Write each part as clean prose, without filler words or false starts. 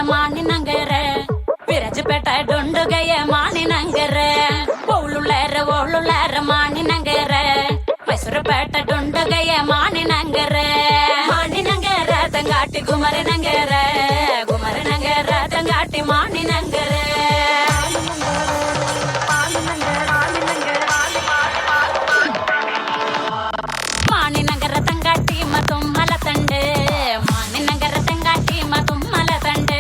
ಮಾನಿನಂಗರ ವಿರಜಪೇಟ ಡೊಂಡುಗಯ ಮಾನಿನಂಗರ ಓಳುಲಾರ ಮಾನಿನಂಗರ ಮೈಸೂರುಪೇಟ ಡೊಂಡುಗಯ ಮಾನಿನಂಗರ ತಂಗಾಟಿ ಗುಮರನಂಗರ ತಂಗಾಟಿ ಮಾನಿನಂಗರ ಮಾನಿನಂಗರ ತಂಗಾಟಿ ಮತ್ತೊಮ್ಮಲ ತಂಡೆ மானிநகர தங்காட்டி மதுமல தண்டு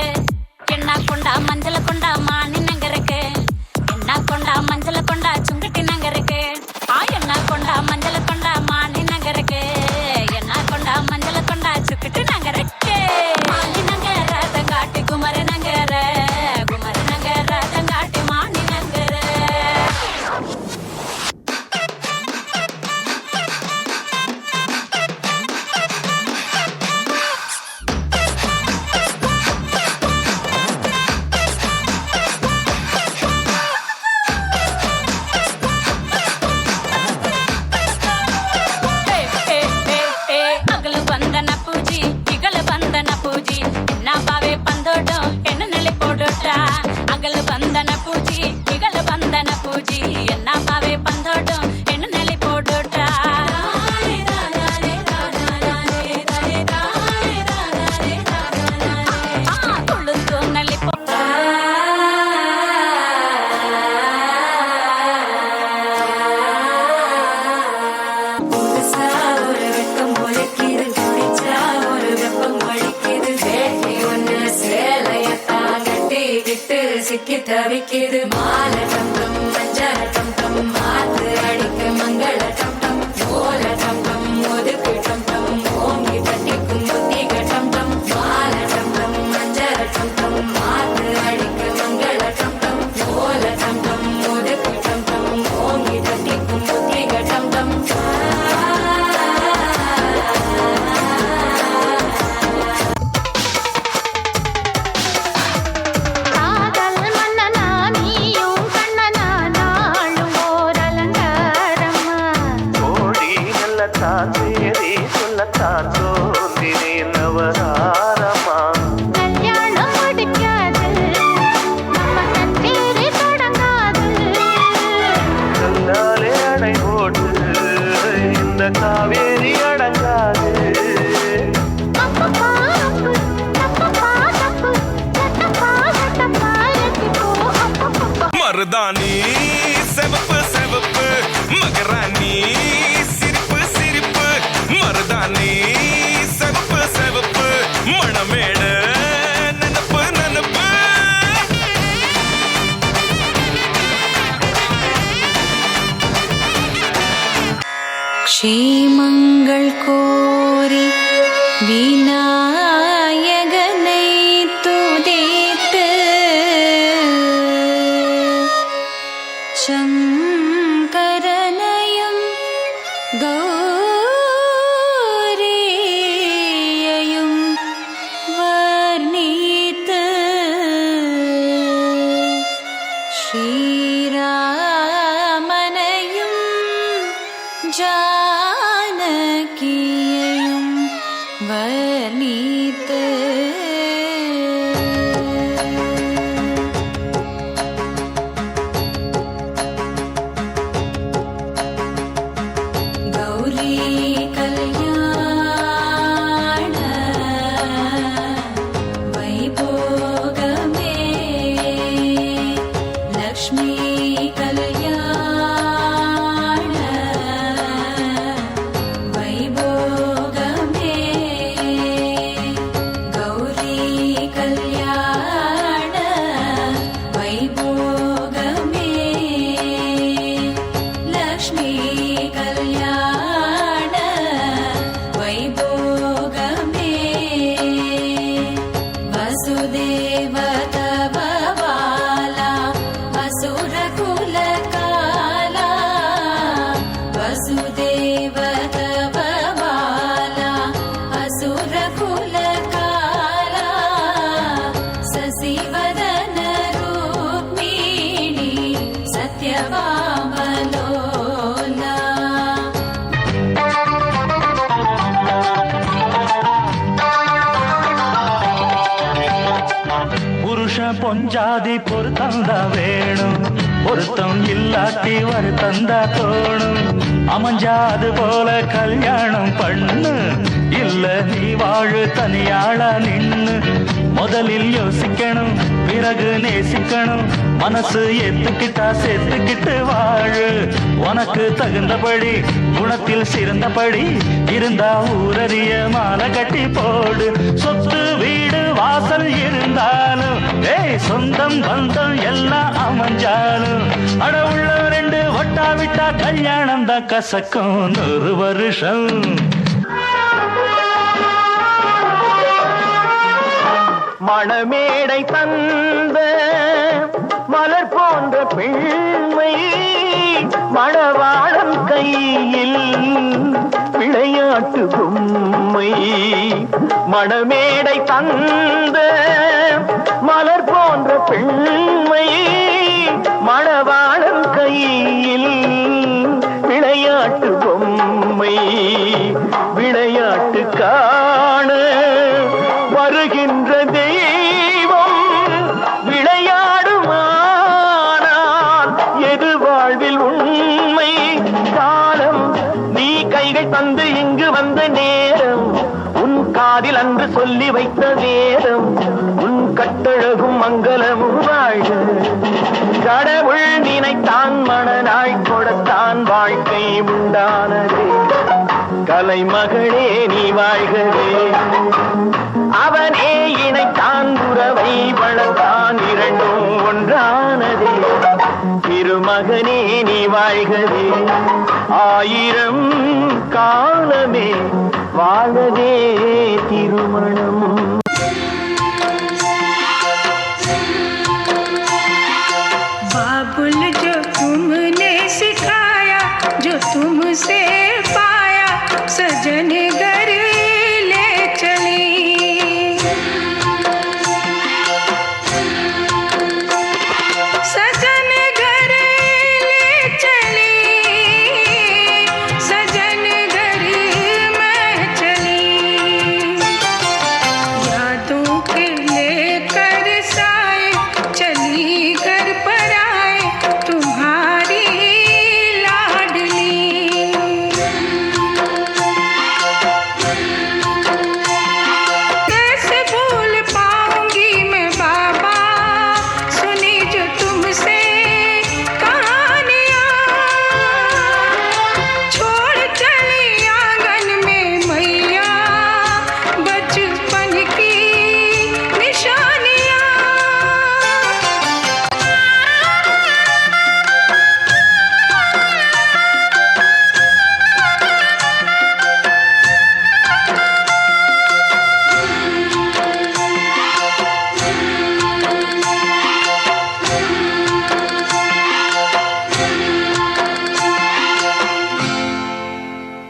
எண்ணா கொண்டா மஞ்சள கொண்டா மானி நகருக்கு எண்ணா கொண்டா மஞ்சள கொண்டா சுங்கட்டி நகருக்கு எண்ணா கொண்டா மஞ்சள கொண்டா மானி நகருக்கு எண்ணா கொண்டா மஞ்சள கொண்டா சுக்கிட்டு நகருக்கு மானி நகர தங்காட்டி குமர நகர தங்காட்டி மானி நகர சிக்கி தவிக்கிது மால டம் டம் மஞ்சள் டம் டம் மாத்து அடிக்க மங்கள டம் டம் ஓல டம் டம் ஒதுக்கு டம் டம் ஓங்கி தட்டிக்கும் புத்திக டம் டம் மால டம் டம் மஞ்சள் டம் டம் மாத்து அடிக்க மங்கள டம் டம் ஓல டம் டம் ஒதுக்கு டம் டம் ஓங்கி தட்டிக்கும் புத்திக டம் டம் தேதி சொல்லத்தான் தோன்றினே நவராரமா கல்யாணம் முடிக்காது நம்ம கண்ணீரை தொடங்காது கல்லாலே அடை போட்டு இந்த காவேரி அடங்காது மருதாணி செவப்பு செவப்பு மகராணி மருதாணி செவப்பு செவப்பு மணமேட நனப்பு நனப்பு க்ஷேமங்கள் கோரி விநாயகனை துதித்து சங்கரனையும் கௌரியையும் வர்ணித்து ஸ்ரீராமனையும் ஜானகியையும் வர்ணித்து கௌரி கல்யாண வைபோகமே லக்ஷ்மி கல்யாண வைபோகமே பொஞ்சாதி பொருத்தந்தா வேணும், பொருத்தம் இல்லாட்டி வருத்தந்தா தோணும். அமைஞ்சாது போல கல்யாணம் பண்ணு, இல்ல நீ வாழு தனியாளா நின்னு. முதலில் யோசிக்கணும், பிறகு நேசிக்கணும், மனசு ஏத்துக்கிட்டா சேர்த்துக்கிட்டு வாழு. உனக்கு தகுந்தபடி குணத்தில் சிறந்தபடி இருந்தா ஊரறிய மாலை கட்டி போடு. சொத்து வீடு வாசல் இருந்தாலும் சொந்தம் பந்தம் எல்லாம் அமைஞ்சாலும் அட உள்ள ரெண்டு ஒட்டா விட்டா கல்யாணம் தான் கசக்கும் 100 வருஷம். மணமேடை தந்த மலர் போன்ற பெண்மை மணவாளன் கையில் விளையாட்டு பொம்மை. மணமேடை தந்த மலர் போன்ற பெண்மை மணவாளன் கையில் விளையாட்டு பொம்மை. விளையாட்டு காண வருகின்ற தெய்வம் விளையாடுமானால் எது வாழ்வில் உண்மை. காலம் நீ கைகள் தந்து இங்கு வந்த நேரம், உன் காதில் அன்று சொல்லி வைத்த வேதம், உன் கட்டழகும் மங்களமும் வாழ்க. கடவுள் நினைத்தான் மணநாள் கொடுத்தான் வாழ்க்கை உண்டானதே. கலைமகளே நீ வாழ்கவே, அவனே இணைத்தான் உறவை வளர்த்தான் இரண்டும் ஒன்றானதே. திருமகனே நீ வாழ்கவே, 1000 காலமே வாழவே திருமணம். बाबुल जो तुमने सिखाया, जो तुमसे पाया, सजन गए